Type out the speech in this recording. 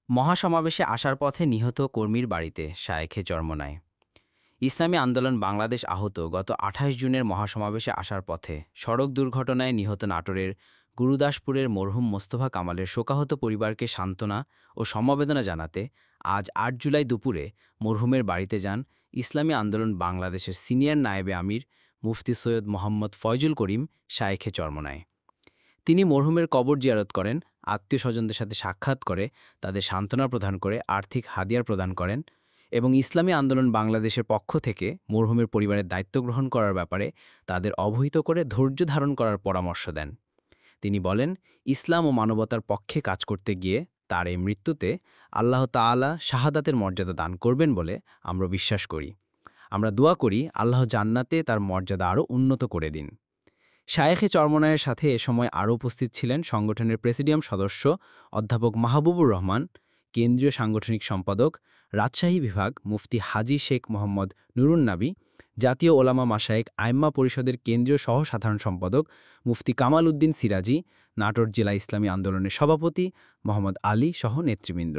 মহাসমাবেশে আসার পথে নিহত কর্মীর বাড়িতে শায়েখে চরমোনাই। ইসলামী আন্দোলন বাংলাদেশ আহত গত ২৮ জুনের মহাসমাবেশে আসার পথে সড়ক দুর্ঘটনায় নিহত নাটোরের গুরুদাসপুরের মরহুম মোস্তফা কামালের শোকাহত পরিবারকে সান্ত্বনা ও সমবেদনা জানাতে আজ ৮ জুলাই দুপুরে মরহুমের বাড়িতে যান ইসলামী আন্দোলন বাংলাদেশের সিনিয়র নায়েবে আমির মুফতি সৈয়দ মোহাম্মদ ফয়জুল করিম শায়েখে চরমোনাই। তিনি মরহুমের কবর জিয়ারত করেন, আত্মীয়স্বজনদের সাথে সাক্ষাৎ করে তাদের সান্ত্বনা প্রদান করে আর্থিক হাদিয়া প্রদান করেন এবং ইসলামী আন্দোলন বাংলাদেশের পক্ষ থেকে মরহুমের পরিবারের দায়িত্ব গ্রহণ করার ব্যাপারে তাদের অবহিত করে ধৈর্য ধারণ করার পরামর্শ দেন। তিনি বলেন, ইসলাম ও মানবতার পক্ষে কাজ করতে গিয়ে তার এই মৃত্যুতে আল্লাহ তাআলা শাহাদাতের মর্যাদা দান করবেন বলে আমরা বিশ্বাস করি। আমরা দোয়া করি আল্লাহ জান্নাতে তার মর্যাদা আরও উন্নত করে দিন। শায়েখে চরমোনাইয়ের সাথে এ সময় আরও উপস্থিত ছিলেন সংগঠনের প্রেসিডিয়াম সদস্য অধ্যাপক মাহবুবুর রহমান, কেন্দ্রীয় সাংগঠনিক সম্পাদক রাজশাহী বিভাগ মুফতি হাজী শেখ মোহাম্মদ নুরুন্নাবী, জাতীয় ওলামা মাশায়েখ আইম্মা পরিষদের কেন্দ্রীয় সহ সাধারণ সম্পাদক মুফতি কামাল উদ্দিন সিরাজি, নাটোর জেলা ইসলামী আন্দোলনের সভাপতি মোহাম্মদ আলী সহ নেতৃবৃন্দ।